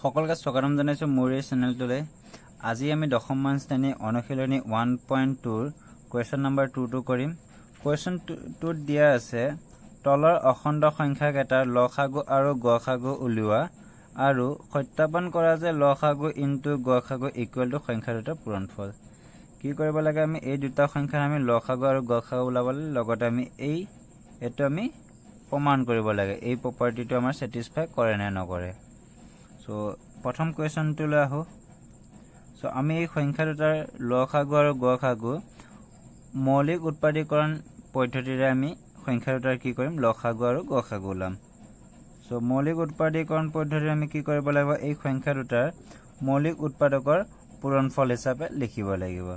সকলকে স্বাগতম জানাইছো মোৰ এই চেনেলটোলৈ। আজি আমি দশম মান শ্ৰেণী অনুশীলনী 1.2 কুৱেশ্যন নম্বৰ 2 কৰিম। কুৱেশ্যন 2 দিয়া আছে তলৰ অখণ্ড সংখ্যা কেইটাৰ লসাগু আৰু গসাগু উলিওৱা আৰু সত্যাপন কৰা যে লসাগু ইনটু গসাগু ইকুৱেল টু সংখ্যা দুটাৰ পূৰণফল। কি কৰিব লাগে, আমি এই দুটা সংখ্যাৰ আমি লসাগু আৰু গসাগু উলাবলৈ লগতে আমি এইটো আমি প্ৰমাণ কৰিব লাগে এই প্ৰপাৰ্টিটো আমাৰ স্যাটিসফাই কৰে নে নকৰে। সো প্ৰথম কুৱেশ্যনটোলৈ আহো। সো আমি এই সংখ্যা দুটাৰ লসাগু আৰু গসাগু মৌলিক উৎপাদীকৰণ পদ্ধতিৰে আমি সংখ্যা দুটাৰ কি কৰিম, লসাগু আৰু গসাগু উলাম। সো মৌলিক উৎপাদীকৰণ পদ্ধতিৰে আমি কি কৰিব লাগিব, এই সংখ্যা দুটাৰ মৌলিক উৎপাদকৰ পূৰণফল হিচাপে লিখিব লাগিব।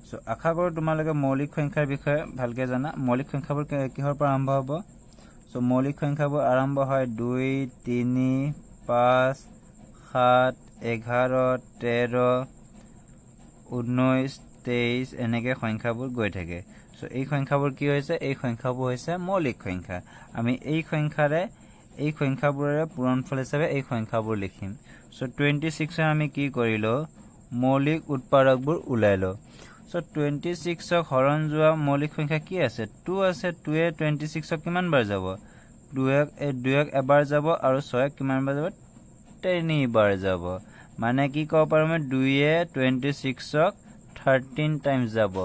সো আশা কৰোঁ তোমালোকে মৌলিক সংখ্যাৰ বিষয়ে ভালকৈ জানা। মৌলিক সংখ্যাবোৰ কিহৰ পৰা আৰম্ভ হ'ব। সো মৌলিক সংখ্যাবোৰ আৰম্ভ হয় 2, 3, 5, 7, 11, 13, 19, 23 এনেকৈ সংখ্যাবোৰ গৈ থাকে। সো এই সংখ্যাবোৰ কি হৈছে, এই সংখ্যাবোৰ হৈছে মৌলিক সংখ্যা। আমি এই সংখ্যাবোৰেৰে পূৰণফল হিচাপে এই সংখ্যাবোৰ লিখিম। সো 26 আমি কি কৰিলোঁ, মৌলিক উৎপাদকবোৰ ওলাই লওঁ। সো 26ক হৰণ যোৱা মৌলিক সংখ্যা কি আছে, 2 আছে। 2এ 26ক কিমান বাৰ যাব, 2ক এবাৰ যাব আৰু 6ক কিমান বাৰ যাব, 3 বাৰ যাব। মানে কি ক'ব পাৰোঁ আমি, 2এ 26ক 13 টাইমছ যাব।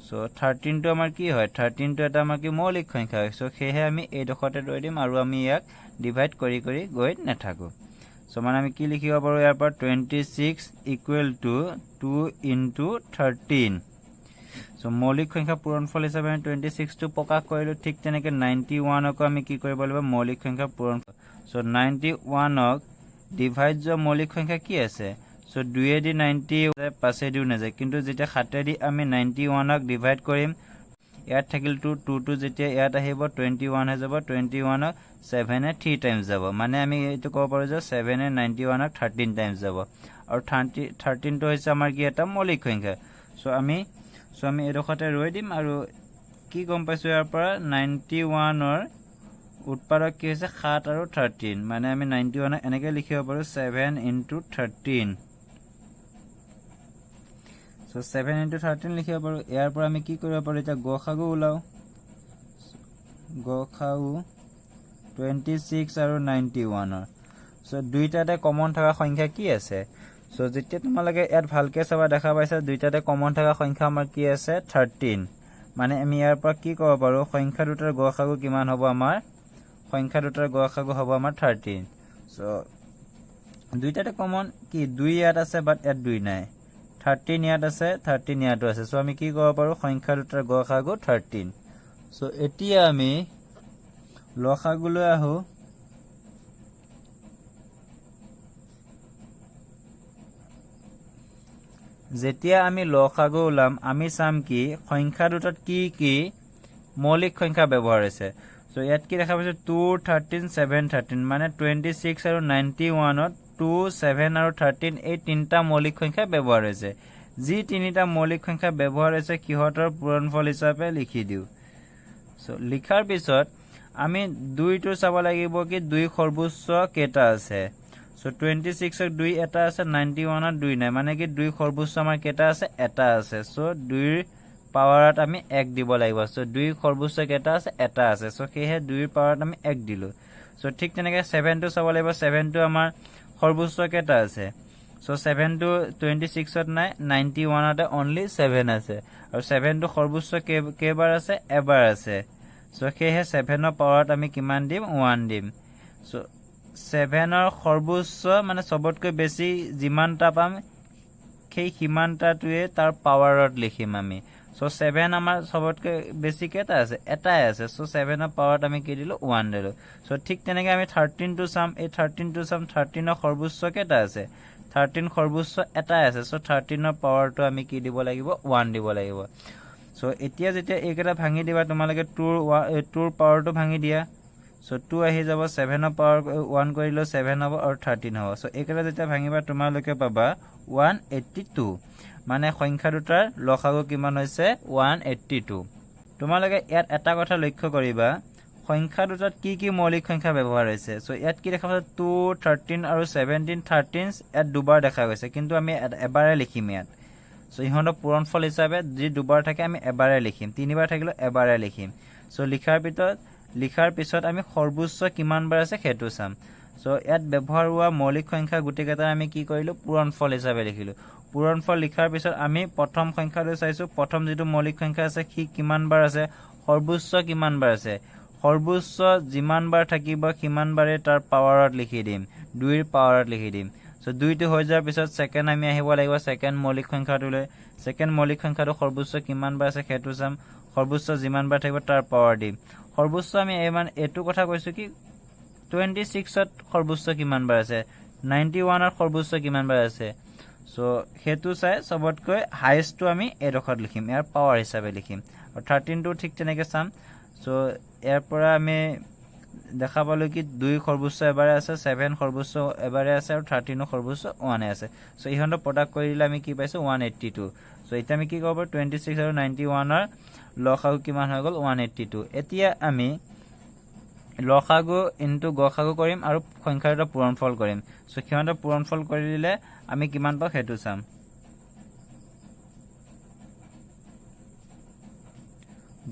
সো 13টো আমাৰ কি হয়, 13টো এটা আমাৰ কি মৌলিক সংখ্যা হয়। সো সেয়েহে আমি এইডোখৰতে ৰৈ দিম আৰু আমি ইয়াক ডিভাইড কৰি গৈ নাথাকোঁ। সো মানে আমি কি লিখিব পাৰোঁ ইয়াৰ পৰা, 26 ইকুৱেল টু 2 ইনটু 13। সো মৌলিক সংখ্যা পূৰণফল হিচাপে আমি 26টো প্ৰকাশ কৰিলোঁ। ঠিক তেনেকৈ 91কো আমি কি কৰিব লাগিব, মৌলিক সংখ্যা পূৰণফল। সো 91ক ডিভাইড যোৱা মৌলিক সংখ্যা কি আছে, সো 2এদি 90 5এদিও নাযায়, কিন্তু যেতিয়া 7এদি আমি 91ক ডিভাইড কৰিম, ইয়াত থাকিল 2টো যেতিয়া ইয়াত আহিব 21 হৈ যাব, 21ক 7এ 3 টাইমছ যাব। মানে আমি এইটো ক'ব পাৰোঁ যে 7এ 91ক 13 টাইমছ যাব আৰু 13টো হৈছে আমাৰ কি এটা মৌলিক সংখ্যা। সো আমি এইডোখৰতে ৰৈ দিম আৰু কি গম পাইছোঁ ইয়াৰ পৰা, 91ৰ উৎপাদক কি হৈছে 7 আৰু 13। মানে আমি 91ক এনেকৈ লিখিব পাৰোঁ 7 ইনটু 13। সো 7 ইনটু 13 লিখিব পাৰোঁ। ইয়াৰ পৰা আমি কি কৰিব পাৰোঁ, এতিয়া গসাগু ওলাওঁ। গসাগু 26 আৰু 91ৰ। সো দুইটাতে কমন থকা সংখ্যা কি আছে, সো যেতিয়া তোমালোকে ইয়াত ভালকৈ চাবা দেখা পাইছা দুইটাতে কমন থকা সংখ্যা আমাৰ কি আছে, 13। মানে আমি ইয়াৰ পৰা কি ক'ব পাৰোঁ, সংখ্যা দুটাৰ গসাগু কিমান হ'ব, আমাৰ সংখ্যা দুটাৰ গসাগু হ'ব আমাৰ 13। সো দুইটাতে কমন কি, 2 ইয়াত আছে বাট ইয়াত 2 নাই, 13 ইয়াত আছে, 13 ইয়াতো আছে। সো আমি কি ক'ব পাৰোঁ, সংখ্যা দুটাৰ গসাগু 13। সো এতিয়া আমি লসাগুলৈ আহোঁ। যেতিয়া আমি লসাগু ওলাম, আমি চাম কি সংখ্যা দুটাত কি কি মৌলিক সংখ্যা ব্যৱহাৰ হৈছে। সো ইয়াত কি দেখা পাইছোঁ, 2, 13, 7, 13। মানে 26 আৰু 91ত 2, 7 আৰু 13 এই তিনিটা মৌলিক সংখ্যা ব্যৱহাৰ হৈছে। যি তিনিটা মৌলিক সংখ্যা ব্যৱহাৰ হৈছে সিহঁতৰ পূৰণফল হিচাপে লিখি দিওঁ। সো লিখাৰ পিছত আমি 2টো চাব লাগিব কি 2 সৰ্বোচ্চ কেইটা আছে। সো 26ক 2 এটা আছে, 91ত 2 নাই। মানে কি 2 সৰ্বোচ্চ আমাৰ কেইটা আছে, এটা আছে। সো 2ৰ পাৱাৰত আমি 1 দিব লাগিব। সো 2 সৰ্বোচ্চ কেইটা আছে, এটা আছে। সো সেয়েহে 2ৰ পাৱাৰত আমি 1 দিলোঁ। সো ঠিক তেনেকৈ 7টো চাব লাগিব, 7টো আমাৰ সৰ্বোচ্চ কেইটা আছে। সো 7টো 26ত নাই, 91তে অনলি 7 আছে আৰু 7টো সৰ্বোচ্চ কেইবাৰ আছে, এবাৰ আছে। সো সেয়েহে 7ৰ পাৱাৰত আমি কিমান দিম, 1 দিম। সো 7ৰ সৰ্বোচ্চ মানে চবতকৈ বেছি যিমানটা পাম সেই সিমানটাটোৱে তাৰ পাৱাৰত লিখিম আমি। সো 7 আমাৰ চবতকৈ বেছি কেইটা আছে, এটাই আছে। সো 7ৰ পাৱাৰত আমি কি দিলোঁ, 1 দিলোঁ। সো ঠিক তেনেকৈ আমি 13টো চাম, এই 13টো চাম, 13ৰ সৰ্বোচ্চ কেইটা আছে, 13 সৰ্বোচ্চ এটাই আছে। সো 13ৰ পাৱাৰটো আমি কি দিব লাগিব, 1 দিব লাগিব। সো এতিয়া যেতিয়া এইকেইটা ভাঙি দিবা তোমালোকে 2ৰ পাৱাৰটো ভাঙি দিয়া। সো 2 আহি যাব, 7ৰ পাৱাৰ 1 কৰিলেও 7 হ'ব আৰু 13 হ'ব। সো এইকেইটা যেতিয়া ভাঙিবা তোমালোকে পাবা 182। মানে সংখ্যা দুটাৰ লসাগু কিমান হৈছে, 182। তোমালোকে ইয়াত এটা কথা লক্ষ্য কৰিবা, সংখ্যা দুটাত কি কি মৌলিক সংখ্যা ব্যৱহাৰ হৈছে সো ইয়াত কি দেখা পাইছো 2 13 আৰু 17 13 ইয়াত দুবাৰ দেখা গৈছে কিন্তু আমি এবাৰে লিখিম ইয়াত সো ইহঁতৰ পূৰণফল হিচাপে যি দুবাৰ থাকে আমি এবাৰে লিখিম তিনিবাৰ থাকিলে এবাৰে লিখিম সো লিখাৰ পিছত আমি সৰ্বোচ্চ কিমান বাৰ আছে হেতু চাম সো ইয়াত ব্যৱহাৰ হোৱা মৌলিক সংখ্যা গুটিকেইটা আমি কি কৰিলো পূৰণফল হিচাপে লিখিলো পূৰণফল লিখাৰ পিছত আমি প্ৰথম সংখ্যাটো চাইছো প্ৰথম যেটো মৌলিক সংখ্যা আছে কি কিমান বাৰ আছে সৰ্বোচ্চ কিমান বাৰ আছে সৰ্বোচ্চ যিমান বাৰ থাকিব কিমান বাৰে তাৰ পাৱাৰত লিখি দিম 2 ৰ পাৱাৰত লিখি দিম সো 2 টো হৈ যোৱাৰ পিছত সেকেন্ড আমি আহিব লাগিব সেকেন্ড মৌলিক সংখ্যাটোলৈ সেকেন্ড মৌলিক সংখ্যাটো সৰ্বোচ্চ কিমান বাৰ আছে হেতু চাম সৰ্বোচ্চ যিমান বাৰ থাকিব তাৰ পাৱাৰ দিম সৰ্বোচ্চ আমি এটো কথা কৈছো কি 26 ত সৰ্বোচ্চ কিমান বাৰ আছে 91 ৰ সৰ্বোচ্চ কিমান বাৰ আছে সো হেতু চাই সবতকৈ হাইয়েস্ট টো আমি এডখত লিখিম ইয়াৰ পাৱাৰ হিচাপে লিখিম আৰু 13 টো ঠিক তেনেকৈ চাম সো ইয়াৰ পৰা আমি দেখা পালো কি 2 সৰ্বোচ্চ এবাৰে আছে 7 সৰ্বোচ্চ এবাৰে আছে আৰু 13 সৰ্বোচ্চ 1 আছে সো ইহঁতৰ প্ৰডাক্ট কৰিলে আমি কি পাইছো 182 সো এতিয়া আমি কি কৰিব 26 আৰু 91 ৰ লসাগু কিমান হৈ গল 182 এতিয়া আমি লসাগু ইনটু গসাগু কৰিম আৰু সংখ্যাৰ এটা পূৰণফল কৰিম সো কিমানটা পূৰণফল কৰিলে আমি কিমান পাও হেতু চাম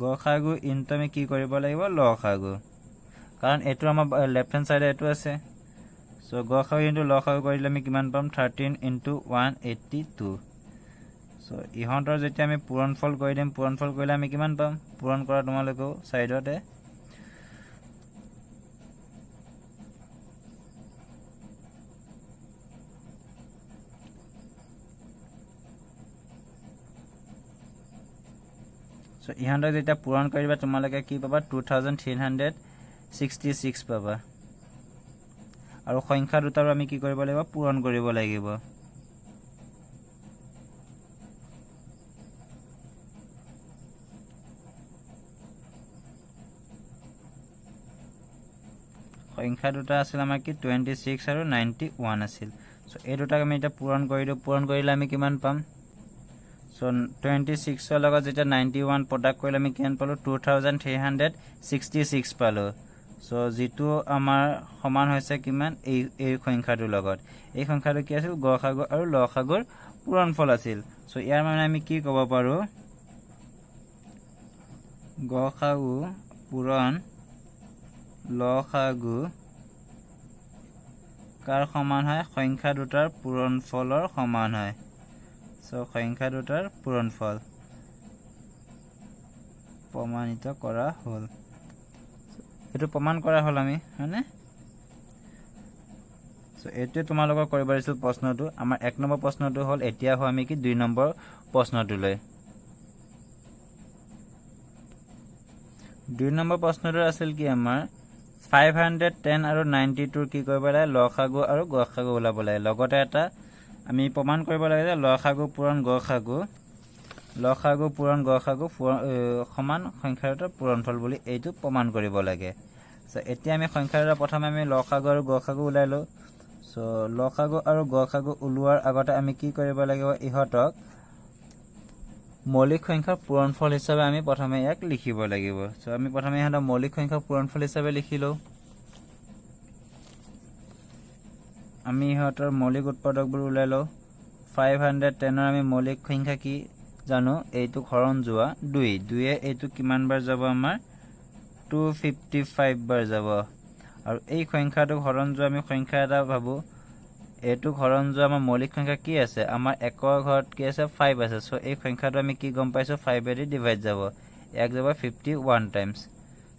গসাগু ইনটু আমি কি কৰিব লাগিব লসাগু কাৰণ এটো আমাৰ লেফট হ্যান্ড সাইডে এটো আছে সো গসাগু ইনটু লসাগু কৰিলে আমি কিমান পাম 13 ইনটু 182 সো ইহঁতৰ যেতিয়া আমি পূৰণফল কৰি দিম পূৰণফল কৰিলে আমি কিমান পাম পূৰণ কৰা তোমালোকে সাইডতে সো ইহঁতৰ যেতিয়া পূৰণ কৰিবা তোমালোকে কি পাবা 2366 পাবা আৰু সংখ্যা দুটাৰ আমি কি কৰিব লাগিব পূৰণ কৰিব লাগিব সংখ্যা দুটা আছিল আমাৰ কি 26 আৰু 91 আছিল সো এই দুটাক আমি এটা পূৰণ কৰিলে আমি কিমান পাম সো 26 ৰ লগত যেটা 91 প্ৰডাক্ট কৰিলে আমি কিমান পালো 2366 পালো সো যেটো আমাৰ সমান হৈছে কিমান এই সংখ্যাটোৰ লগত এই সংখ্যাটো কি আছিল গসাগু আৰু লসাগুৰ পূৰণফল আছিল সো ইয়াৰ মানে আমি কি ক'ব পাৰো গসাগু পূৰণ লসাগু কাৰ সমান হয় সংখ্যা দুটাৰ পূৰণফলৰ সমান হয় সো সংখ্যা দুটাৰ পূৰণফল প্ৰমাণিত কৰা হল এটো প্ৰমাণ কৰা হল আমি হয়নে সো এটো তোমালোকৰ কৰিব আছিল প্ৰশ্নটো আমাৰ 1 নম্বৰ প্ৰশ্নটো হল এতিয়া হয় আমি কি 2 নম্বৰ প্ৰশ্নটোলৈ 2 নম্বৰ প্ৰশ্নটো আছিল কি আমাৰ 510 আৰু 92 কি কৰিব লাগে লসাগু আৰু গসাগু ওলাব লাগে লগতে এটা আমি প্ৰমাণ কৰিব লাগে যে লসাগু পূৰণ গসাগু সমান সংখ্যাৰ এটা পূৰণফল বুলি এইটো প্ৰমাণ কৰিব লাগে সো এতিয়া আমি সংখ্যাৰ প্ৰথমে আমি লসাগু আৰু গসাগু উলাইলো সো লসাগু আৰু গসাগু উলোৱাৰ আগতে আমি কি কৰিব লাগিব ইহতক মৌলিক সংখ্যাৰ পূৰণফল হিচাপে আমি প্ৰথমে এক লিখিব লাগিব সো আমি প্ৰথমে ইহতৰ মৌলিক সংখ্যাৰ পূৰণফল হিচাপে লিখিলো আমি ইহতৰ মৌলিক উৎপাদকবোৰ উলাইলো 510 ৰ আমি মৌলিক সংখ্যা কি জানো এইটো হৰণ যোৱা 2 এ এইটো কিমান বাৰ যাব আমাৰ 255 বাৰ যাব আৰু এই সংখ্যাটো হৰণ যোৱা আমি সংখ্যা এটা ভাবো এইটো হৰণ যোৱা আমাৰ মৌলিক সংখ্যা কি আছে আমাৰ একৰ ঘৰত কি আছে 5 আছে সো এই সংখ্যাটো আমি কি গম পাইছো 5 এ ডিভাইড যাব এক যাব 51 টাইমছ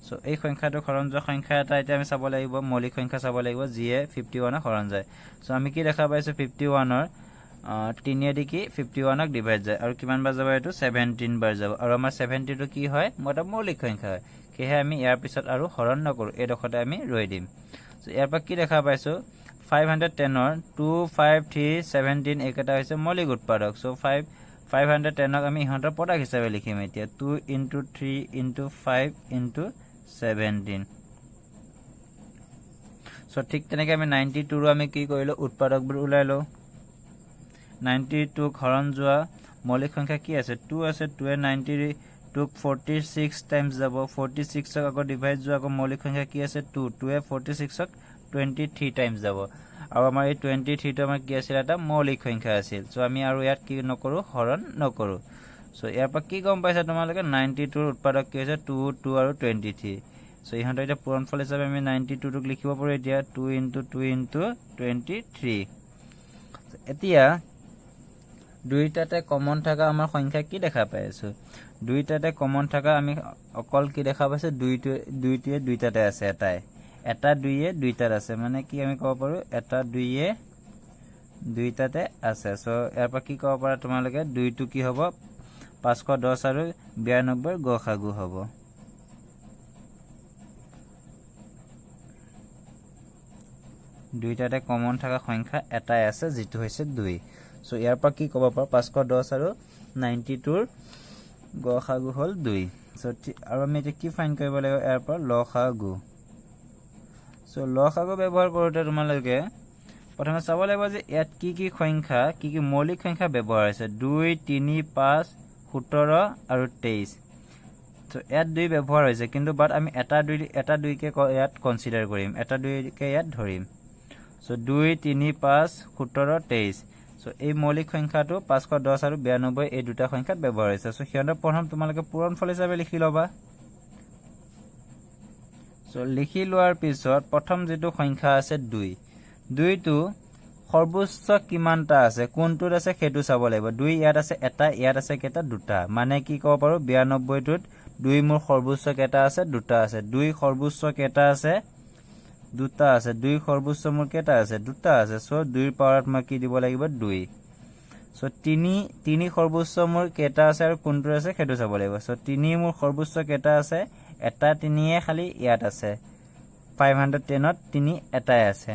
সো এই সংখ্যাটো হৰণ যোৱা সংখ্যা এটা এটা আমি চাব লাগিব মৌলিক সংখ্যা চাব লাগিব যিয়ে 51 ক হৰণ যায় সো আমি কি দেখা পাইছো 51 ৰ 3 এ কি 51 ক ডিভাইড যায় আৰু কিমান বাৰ যাব এটো 17 বাৰ যাব আৰু আমাৰ 70 টো কি হয় মটা মৌলিক সংখ্যা হয় কিহে আমি ইয়াৰ পিছত আৰু হৰণ নকৰো এই দখতে আমি ৰৈ দিম সো ইয়াৰ পৰা কি দেখা পাইছো 510 ৰ 2 5 3 17 একটা হৈছে মৌলিক উৎপাদক সো 510 ক আমি ইহঁতৰ প্ৰডাক্ট হিচাপে লিখিম এতিয়া 2 * 3 * 5 * 17 সো ঠিক তেনেকৈ আমি 92 ৰ আমি কি কৰিলো উৎপাদকবোৰ উলাইলো 92 ক হৰণ যোৱা মৌলিক সংখ্যা কি আছে 2 আছে 2 এ 2 46 টাইমছ যাব 46 ক আকৌ ডিভাইড যোৱা আকৌ মৌলিক সংখ্যা কি আছে 2 2 এ 46 ক 23 টাইমছ যাব আৰু আমাৰ এই 23 টো আমাৰ কি আছিল এটা মৌলিক সংখ্যা আছিল সো আমি আৰু ইয়াত কি নকৰো হৰণ নকৰো সো ইয়াৰ পৰা কি গম পাইছা তোমালোকে 92 ৰ উৎপাদক কি হৈছে 2 2 আৰু 23 সো ইহঁতৰ এটা পূৰণফল হিচাপে আমি 92 টোক লিখিব পাৰো এতিয়া 2 * 2 * 23 এতিয়া দুইটাতে কমন থাকা আমাৰ সংখ্যা কি দেখা পাই আছো দুইটাতে কমন থাকা আমি অকল কি দেখা পাইছো দুইটাতে আছে এটা দুইয়ে দুইটাত আছে মানে কি আমি কব পাৰো এটা দুইয়ে দুইটাতে আছে সো ইয়াৰ পৰা কি কব পাৰা তোমালোকে দুইটো কি হ'ব 510 আৰু 92 গসাগু হ'ব দুইটাতে কমন থাকা সংখ্যা এটাই আছে যেটো হৈছে 2 সো ইয়াৰ পৰা কি কব পাৰো 510 আৰু 92 ৰ গসাগু হল 2 সো আৰু আমি এটা কি ফাইন্ড কৰিব লাগিব ইয়াৰ পৰা লসাগু সো লসাগু ব্যৱহাৰ কৰোতে তোমালোকে প্ৰথমে চাব লাগিব যে ইয়াত কি সংখ্যা কি মৌলিক সংখ্যা ব্যৱহাৰ হৈছে 2 3 5 17 আৰু 23 সো ইয়াত 2 ব্যৱহাৰ হৈছে কিন্তু বাট আমি এটা দুই কে ইয়াত কনসিডাৰ কৰিম এটা দুই কে ইয়াত ধৰিম সো 2 3 5 17 23 সো এই মৌলিক সংখ্যাটো 510 আৰু 92 এই দুটা সংখ্যাত ব্যৱহাৰ হৈছে সো হিয়নৰ প্ৰথম তোমালোকে পূৰণফল হিচাপে লিখি লবা সো লিখি লোৱাৰ পিছত প্ৰথম যেটো সংখ্যা আছে 2 টো সৰ্বোচ্চ কিমানটা আছে কোনটোত আছে হেতু চাব লাগিব 2 ইয়াত আছে এটা ইয়াত আছে কেটা দুটা মানে কি কব পাৰো 92 টোত 2 মোৰ সৰ্বোচ্চ কেটা আছে দুটা আছে 2 সৰ্বোচ্চ কেটা আছে দুটা আছে 2 সৰ্বোচ্চ মোৰ কেটা আছে দুটা আছে সো 2 ৰ পাৱাৰত মই কি দিব লাগিব 2 সো 3 সৰ্বোচ্চ মোৰ কেটা আছে আৰু কোনটো আছে হেতু চাব লাগিব সো 3 মোৰ সৰ্বোচ্চ কেটা আছে এটা 3 এ খালি ইয়াত আছে 510 ত 3 এটাই আছে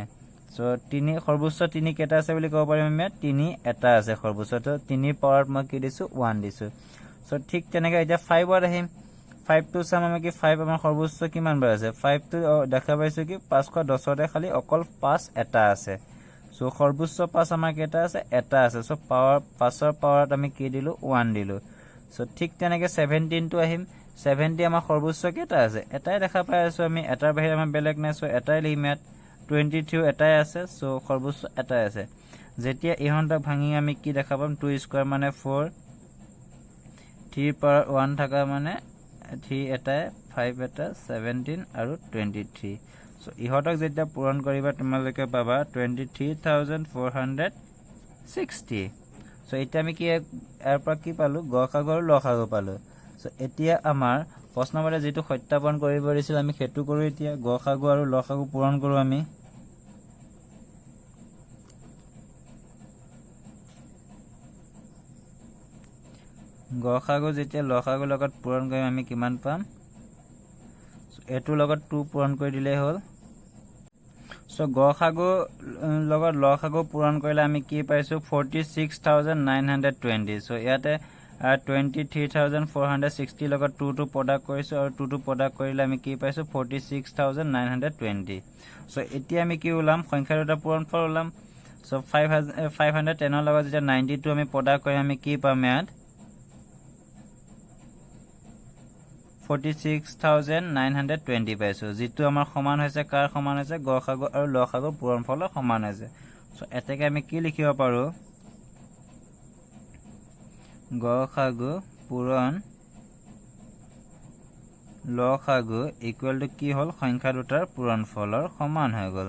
সো 3 সৰ্বোচ্চ 3 কেটা আছে বুলি কব পাৰিম আমি 3 এটা আছে সৰ্বোচ্চ তো 3 পাৱাৰত মই কি দিছো 1 দিছো সো ঠিক তেনেকৈ এতিয়া 5 ৰ আহিম 5 টো সাম আমি কি 5 আমাৰ সৰ্বোচ্চ কিমান বাৰ আছে 5 টো দেখা পাইছো কি 510 তে খালি অকল 5 এটা আছে সো সৰ্বোচ্চ 5 আমাৰ কেটা আছে এটা আছে সো পাৱাৰ 5 ৰ পাৱাৰত আমি কি দিলো 1 দিলো সো ঠিক তেনেকৈ 17 টো আহিম 70 আমাৰ সৰ্বোচ্চ কেটা আছে এটাই দেখা পাই আছো আমি এটাৰ বাহিৰে আমাৰ বেলেগ নাই সো এটাই লিম ইয়াত 22 এটাই আছে সো সৰ্বোচ্চ এটাই আছে যেতিয়া ইহঁতক ভাঙি আমি কি দেখা পাম 2 স্কয়াৰ মানে 4 3 পাৱাৰ 1 থাকা মানে 3 এটাই 5 এটা 17 আৰু 23 সো ইহঁতক যেতিয়া পূৰণ কৰিবা তোমালোকে পাবা 23460 সো এতিয়া আমি কি ইয়াৰ পৰা কি পালো গসাগু আৰু লসাগু পালো সো এতিয়া আমাৰ প্ৰশ্নমতে যেটো সত্যাপন কৰিব দিছিল আমি হেতু কৰো এতিয়া গসাগু আৰু লসাগু পূৰণ কৰো আমি গসাগু যেতিয়া লসাগু লগত পূৰণ কৰিম আমি কিমান পাম এটো লগত 2 পূৰণ কৰি দিলে হল সো গসাগু লগত লসাগু পূৰণ কৰিলে আমি কি পাইছো 46920 সো ইয়াতে 23460 লগত 2 টো প্ৰডাক্ট কৰিছো আৰু 2 টো প্ৰডাক্ট কৰিলে আমি কি পাইছো 46920 সো এতিয়া আমি কি উলাম সংখ্যা দুটা পূৰণফল উলাম সো 510 ৰ লগত যেতিয়া 92 আমি প্ৰডাক্ট কৰিম আমি কি পাম ইয়াত 46920 পাইছো যেটো আমাৰ সমান হৈছে কাৰ সমান হৈছে গসাগু আৰু লসাগু পূৰণফলৰ সমান হৈছে সো এতেকে আমি কি লিখিব পাৰো গসাগু পূৰণ লসাগু ইকুৱেল টু কি হল সংখ্যা দুটাৰ পূৰণফলৰ সমান হৈ গল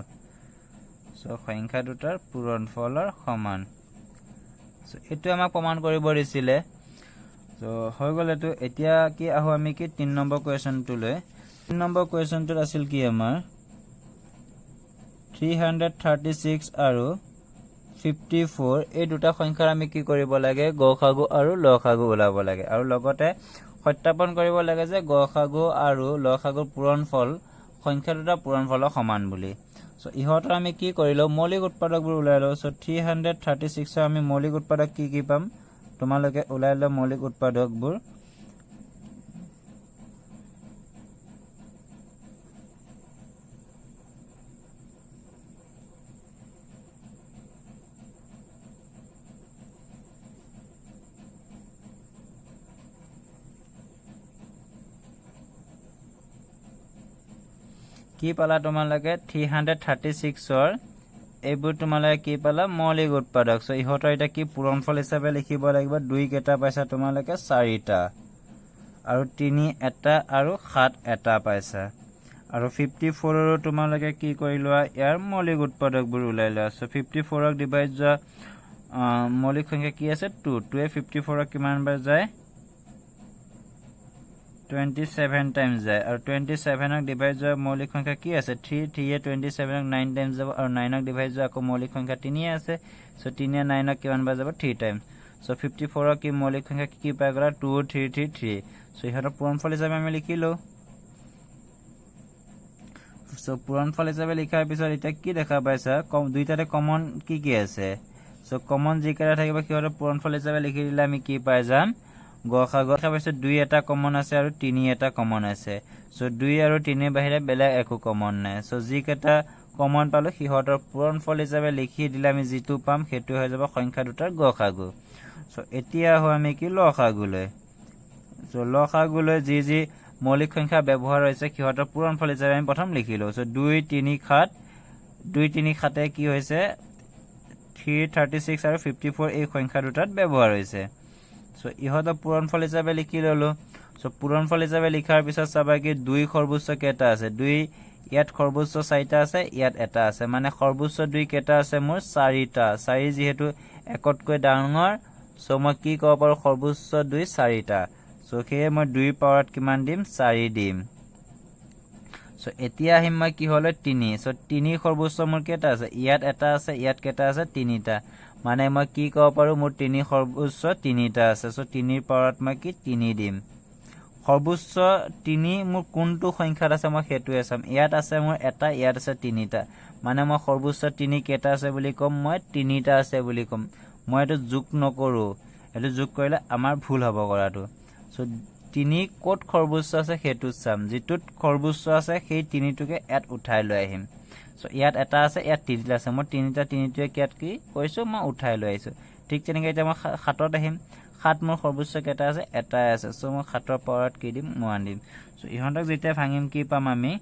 সো সংখ্যা দুটাৰ পূৰণফলৰ সমান সো এটো আমাক প্ৰমাণ কৰিব দিছিলে সো হৈ গল এটো এতিয়া কি আহো আমি কি 3 নম্বৰ কোৱেশ্চনটো লৈ 3 নম্বৰ কোৱেশ্চনটো আছিল কি আমাৰ 336 আৰু 54 এই দুটা সংখ্যাৰ আমি কি কৰিব লাগে গসাগু আৰু লসাগু উলাব লাগে আৰু লগতে সত্যাপন কৰিব লাগে যে গসাগু আৰু লসাগুৰ পূৰণফল সংখ্যা দুটা পূৰণফলৰ সমান বুলি সো ইহঁতৰ আমি কি কৰিলো মৌলিক উৎপাদকবোৰ উলাইলো সো 336 ৰ আমি মৌলিক উৎপাদক কি পাম তোমালোকে উলাইলো মৌলিক উৎপাদকবোৰ কি পালা তোমালোকে 336 এইবোৰ তোমালোকে কি পালা মৌলিক উৎপাদক সো ইহতৰ এটা কি পূৰণফল হিচাপে লিখিব লাগিব 2 কেটা পাইছা তোমালোকে 4টা আৰু 3 এটা আৰু 7 এটা পাইছা আৰু 54 ৰ তোমালোকে কি কৰিলোৱা ইয়াৰ মৌলিক উৎপাদকবোৰ উলাই লোৱা সো 54 ক ডিভাইড যোৱা মৌলিক সংখ্যা কি আছে 2 2 এ 54 ক কিমান বাৰ যায় 27 টাইমস যায় আৰু 27 ক ডিভাইড যোৱা মৌলিক সংখ্যা কি আছে 3 3 এ 27 ক 9 টাইমস যাব আৰু 9 ক ডিভাইড যোৱা আকৌ মৌলিক সংখ্যা 3 আছে সো 3 এ 9 ক কিমান বাৰ যাব 3 টাইমস সো 54 ক কি মৌলিক সংখ্যা কি পাই গলা 2 3 3 3 সো ইহতৰ পূৰণফল হিচাপে আমি লিখিলো সো পূৰণফল হিচাপে লিখাৰ পিছত এটা কি দেখা পাইছা দুইটাতে কমন কি আছে সো কমন যিকেটা থাকিব কিহৰ পূৰণফল হিচাপে লিখি দিলে আমি কি পাই যাম গসাগু পাইছো 2 এটা কমন আছে আৰু 3 এটা কমন আছে সো 2 আৰু 3 বাহিৰে বেলেগ একো কমন নাই সো যিকেটা কমন পালো কিহতৰ পূৰণফল হিচাপে লিখি দিলে আমি যেটো পাম হেতু হৈ যাব সংখ্যা দুটাৰ গসাগু সো এতিয়া হয় আমি কি লসাগুলৈ সো লসাগুলৈ যি মৌলিক সংখ্যা ব্যৱহাৰ হৈছে কিহতৰ পূৰণফল হিচাপে আমি প্ৰথম লিখিলো সো 2 3 7 2 3 7 কি হৈছে 336 আৰু 54 এই সংখ্যা দুটাত ব্যৱহাৰ হৈছে সো ইহতৰ পূৰণফল হিচাপে লিখি ললো সো পূৰণফল হিচাপে লিখাৰ পিছত চাবা কি 2 সৰ্বোচ্চ কেটা আছে 2 ইয়াত সৰ্বোচ্চ 4টা আছে ইয়াত এটা আছে মানে সৰ্বোচ্চ 2 কেটা আছে মোৰ 4টা 4 যেহেতু একতকৈ ডাঙৰ সো মই কি ক'ব পাৰো সৰ্বোচ্চ 2 4টা সো খেয়ে মই 2 পাৱাৰত কিমান দিম 4 দিম সো এতিয়া আহিম মই কি হলে 3 সো 3 সৰ্বোচ্চ মোৰ কেটা আছে ইয়াত এটা আছে ইয়াত কেটা আছে 3টা মানে মই কি ক'ব পাৰো মোৰ 3 সৰ্বোচ্চ 3টা আছে সো 3 পাৱাৰত মই কি 3 দিম সৰ্বোচ্চ 3 মোৰ কোনটো সংখ্যাত আছে মই হেতুৱে চাম ইয়াত আছে মোৰ এটা ইয়াত আছে 3টা মানে মই সৰ্বোচ্চ 3 কেটা আছে বুলি কম মই 3টা আছে বুলি কম মই এটো যোগ নকৰো এটো যোগ কৰিলে আমাৰ ভুল হ'ব কৰাটো সো 3 কোট সৰ্বোচ্চ আছে হেতু চাম যেটোত সৰ্বোচ্চ আছে সেই 3টোকে এত উঠাই লৈ আহিম সো ইয়াত এটা আছে ইয়াত 3টা আছে মই 3টা 3টোৱে কিয়াত কি কৈছো মই উঠাই লৈ আহিছো ঠিক তেনেকৈ এতিয়া মই 7ত আহিম 7 মোৰ সৰ্বোচ্চ কেটা আছে এটা আছে সো মই 7ৰ পাৱাৰত কি দিম 1 দিম সো ইহতক যেতিয়া ভাঙিম কি পাম আমি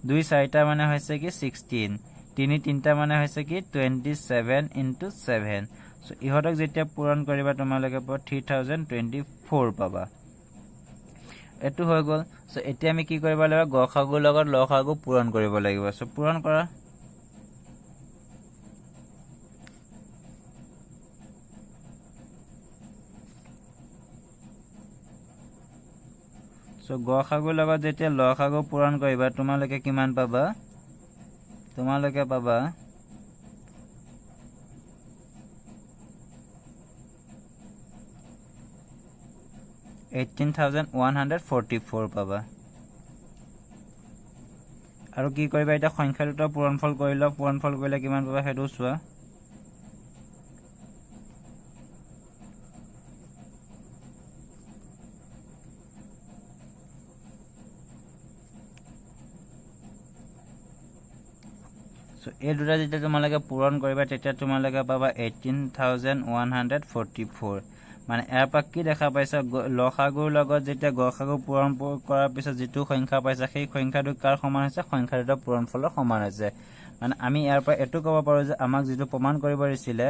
2 4টা মানে হৈছে কি 16 3 3টা মানে হৈছে কি 27 into 7 সো ইহতক যেতিয়া পূৰণ কৰিবা তোমালোকে 3024 পাবা এটো হৈ গল সো এতিয়া আমি কি কৰিব লাগিব গসাগুৰ লগত লসাগু পূৰণ কৰিব লাগিব সো পূৰণ কৰা সো গসাগুৰ লগত যেতিয়া লসাগু পূৰণ কৰিবা তোমালোকে কিমান পাবা তোমালোকে পাবা 18144 পাবা আৰু কি কৰিবা এটা সংখ্যা দুটা পূৰণফল কৰিলে কিমান পাবা হেতু চোৱা সো এই দুটা যেতিয়া তোমালোকে পূৰণ কৰিবা তেতিয়া তোমালোকে পাবা 18144 মানে এৰ পৰা কি দেখা পাইছা লসাগুৰ লগত যেতিয়া গসাগু পূৰণ কৰাৰ পিছত যেটো সংখ্যা পাইছা সেই সংখ্যাটো কাৰ সমান হৈছে সংখ্যা দুটা পূৰণফলৰ সমান হৈছে মানে আমি ইয়াৰ পৰা এটো ক'ব পাৰো যে আমাক যেটো প্ৰমাণ কৰিব দিছিলে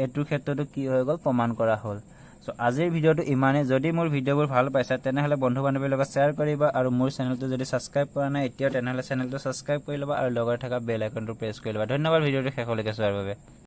এটো ক্ষেত্ৰটো কি হৈ গল প্ৰমাণ কৰা হ'ল সো আজিৰ ভিডিওটো ইমানে যদি মোৰ ভিডিওবোৰ ভাল পাইছা তেনেহলে বন্ধু বান্ধৱীৰ লগত শেয়াৰ কৰিবা আৰু মোৰ চেনেলটো যদি সাবস্ক্ৰাইব কৰা নাই এতিয়া তেনেহলে চেনেলটো সাবস্ক্ৰাইব কৰি লবা আৰু লগত থকা বেল আইকনটো প্ৰেছ কৰি লবা ধন্যবাদ ভিডিওটো শেষলৈকে চোৱাৰ বাবে